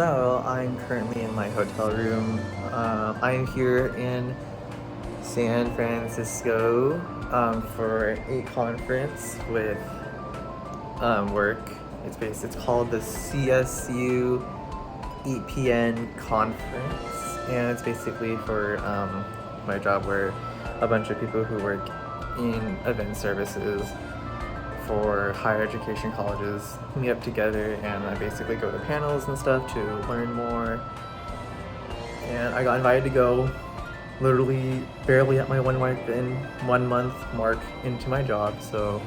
So I'm currently in my hotel room. I'm here in San Francisco for a conference with work. It's called the CSU EPN conference, and it's basically for my job, where a bunch of people who work in event services for higher education colleges meet up together, and I basically go to panels and stuff to learn more. And I got invited to go literally barely at my 1 month mark into my job. So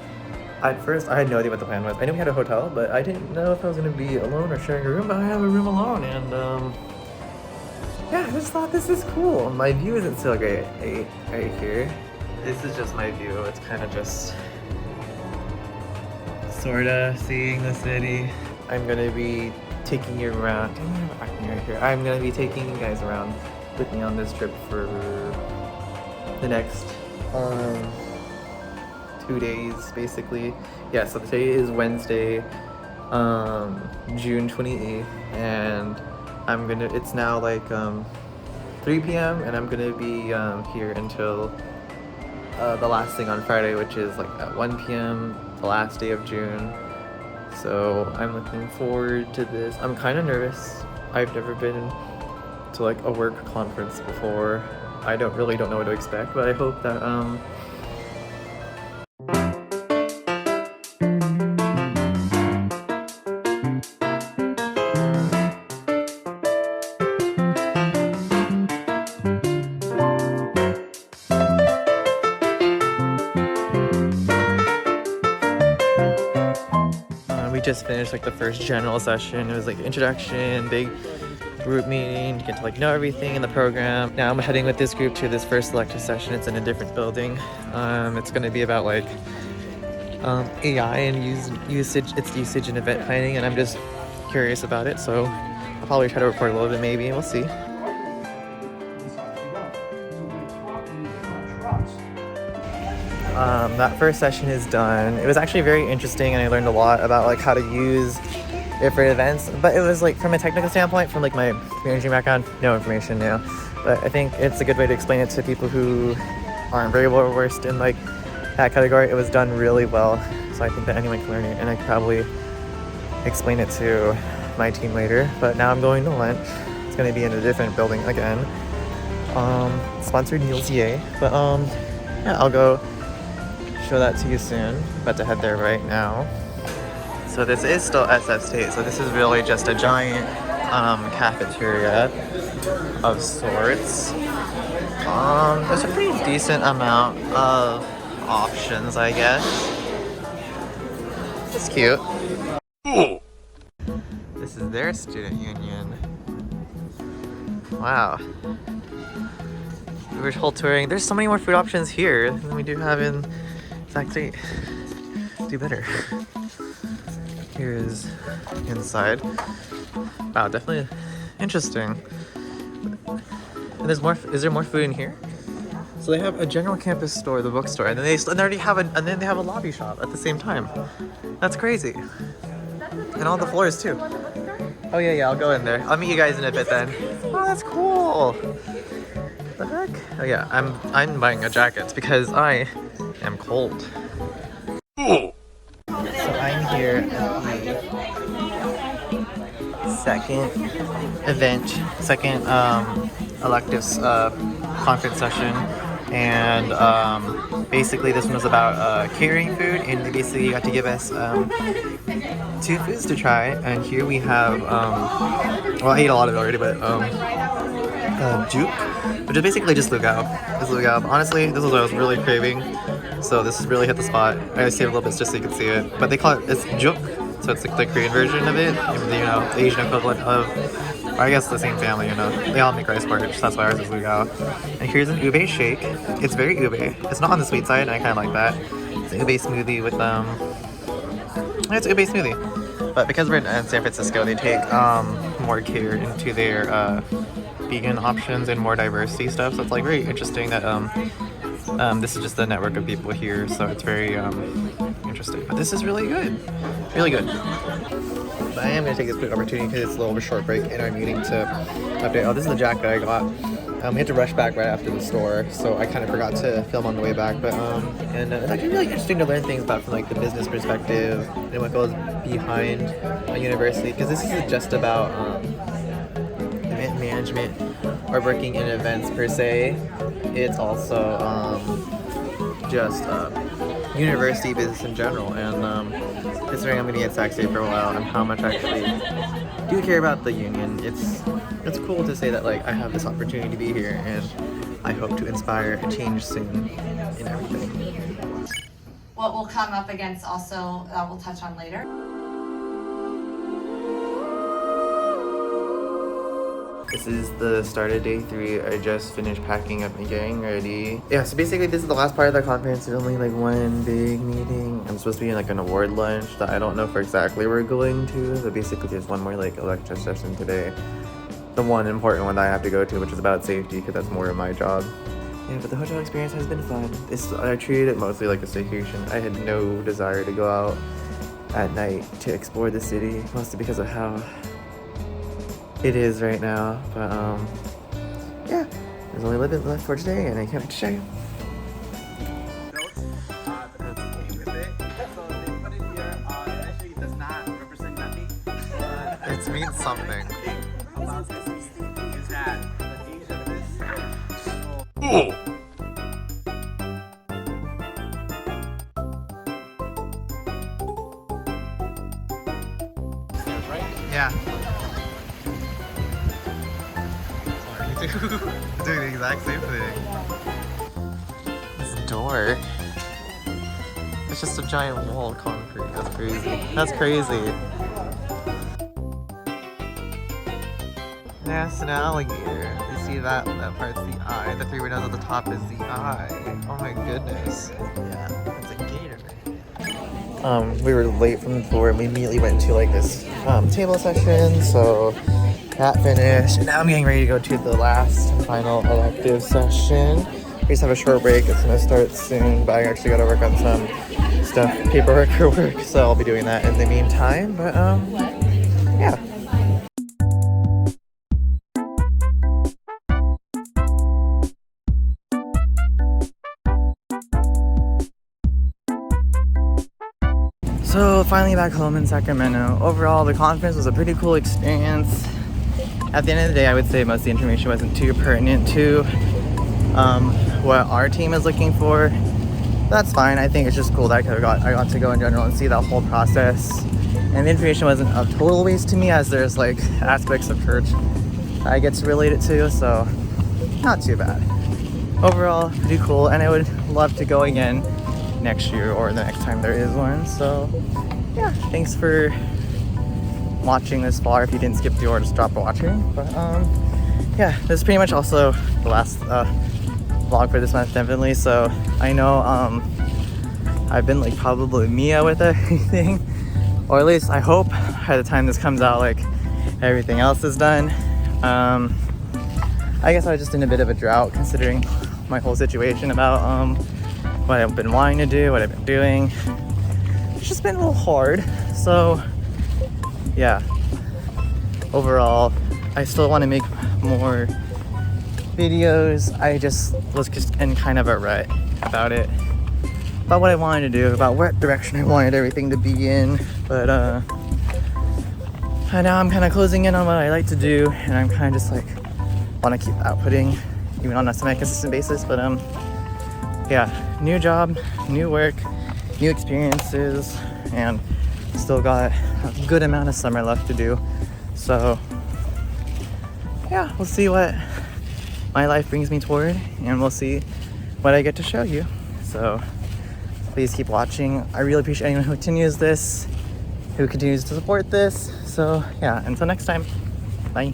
at first I had no idea what the plan was. I knew we had a hotel, but I didn't know if I was going to be alone or sharing a room. But I have a room alone, and yeah, I just thought this is cool. My view isn't so great right here. This is just my view. It's kind of just sorta seeing the city. I'm gonna be taking you around. I'm gonna be taking you guys around with me on this trip for the next 2 days, basically. Yeah, so today is Wednesday, June 28th, and it's now like 3 p.m. and I'm gonna be here until the last thing on Friday, which is like at 1 p.m. the last day of June. So I'm looking forward to this. I'm kind of nervous. I've never been to like a work conference before. I don't know what to expect, but I hope that we just finished like the first general session. It was like introduction, big group meeting to get to like know everything in the program. Now I'm heading with this group to this first elective session. It's in a different building. It's going to be about like AI and its usage in event planning, and I'm just curious about it, so I'll probably try to record a little bit maybe, and we'll see. That first session is done. It was actually very interesting, and I learned a lot about like how to use it for events, but it was like from a technical standpoint, from like my managing background, no information now. But I think it's a good way to explain it to people who aren't very well versed in like that category. It was done really well, so I think that anyone can learn it, and I could probably explain it to my team later. But now I'm going to lunch. It's going to be in a different building again. Sponsored Niels Ye, but yeah, I'll go show that to you soon. About to head there right now. So this is still SF State, so this is really just a giant cafeteria of sorts. There's a pretty decent amount of options, I guess. It's cute. This is their student union. Wow. We were whole touring. There's so many more food options here than we do have in Sac State. Do better. Here's inside. Wow, definitely interesting. And there's more. Is there more food in here? So they have a general campus store, the bookstore, and then they have a lobby shop at the same time. That's crazy. And all the floors too. Oh yeah, I'll go in there. I'll meet you guys in a bit then. Oh, that's cool. The heck? Oh yeah, I'm buying a jacket because I am cold. So I'm here at the second electives conference session, and basically this one was about catering food, and they basically got to give us 2 foods to try. And here we have well, I ate a lot of it already, but juke, which is basically just lugao. Honestly, this is what I was really craving, so this has really hit the spot. I saved a little bit just so you can see it, but they call it's juk, so it's like the Korean version of it, the Asian equivalent of, or I guess the same family, they all make rice porridge, so that's why ours is lugao. And here's an ube shake. It's very ube. It's not on the sweet side, and I kind of like that. It's an ube smoothie with it's ube smoothie. But because we're in San Francisco, they take more care into their vegan options and more diversity stuff. So it's like very interesting that this is just the network of people here. So it's very interesting. But this is really good. Really good. But I am going to take this quick opportunity because it's a little of a short break in our meeting to update. Oh, this is the jacket I got. We had to rush back right after the store, so I kind of forgot to film on the way back. But it's actually really interesting to learn things about from like the business perspective and what goes behind a university, because this isn't just about event management or working in events per se. It's also just university business in general, and considering I'm going to be at Sac State for a while and how much I actually do care about the union, it's cool to say that like I have this opportunity to be here, and I hope to inspire a change soon in everything. What we'll come up against also, we'll touch on later. This is the start of day 3. I just finished packing up and getting ready. Yeah, so basically this is the last part of the conference. There's only like one big meeting. I'm supposed to be in like an award lunch that I don't know if exactly we're going to, but basically there's one more like lecture session today. The one important one that I have to go to, which is about safety, because that's more of my job. Yeah, but the hotel experience has been fun. I treated it mostly like a staycation. I had no desire to go out at night to explore the city, mostly because of how it is right now. But yeah, there's only a little bit left for today, and I can't wait to show you. It means something. Yeah. Doing the exact same thing. This door. It's just a giant wall of concrete. That's crazy. That's crazy. That's an alligator. You see that? That part's the eye. The 3 windows at the top is the eye. Oh my goodness. Yeah, it's a gator. We were late from the tour and we immediately went to like this table session, so that finished. And now I'm getting ready to go to the last and final elective session. We just have a short break. It's gonna start soon, but I actually gotta work on some stuff, paperwork or work, so I'll be doing that in the meantime. But yeah. So finally back home in Sacramento. Overall, the conference was a pretty cool experience. At the end of the day, I would say most of the information wasn't too pertinent to what our team is looking for. That's fine. I think it's just cool that I got to go in general and see that whole process. And the information wasn't a total waste to me, as there's like aspects of church I get to relate it to, so not too bad. Overall, pretty cool, and I would love to go again next year or the next time there is one. So yeah, thanks for watching this far. If you didn't skip through or just drop watching, but yeah, this is pretty much also the last vlog for this month, definitely. So I know I've been like probably Mia with everything, or at least I hope by the time this comes out like everything else is done. I guess I was just in a bit of a drought considering my whole situation about what I've been wanting to do, what I've been doing. It's just been a little hard. So yeah, overall, I still want to make more videos. I just was just in kind of a rut about it, about what I wanted to do, about what direction I wanted everything to be in. But and now I'm kind of closing in on what I like to do, and I'm kind of just like want to keep outputting even on a semi-consistent basis. But yeah, new job, new work, new experiences, and still got a good amount of summer left to do. So yeah, we'll see what my life brings me toward, and we'll see what I get to show you. So please keep watching. I really appreciate anyone who continues this, who continues to support this. So yeah, until next time, bye.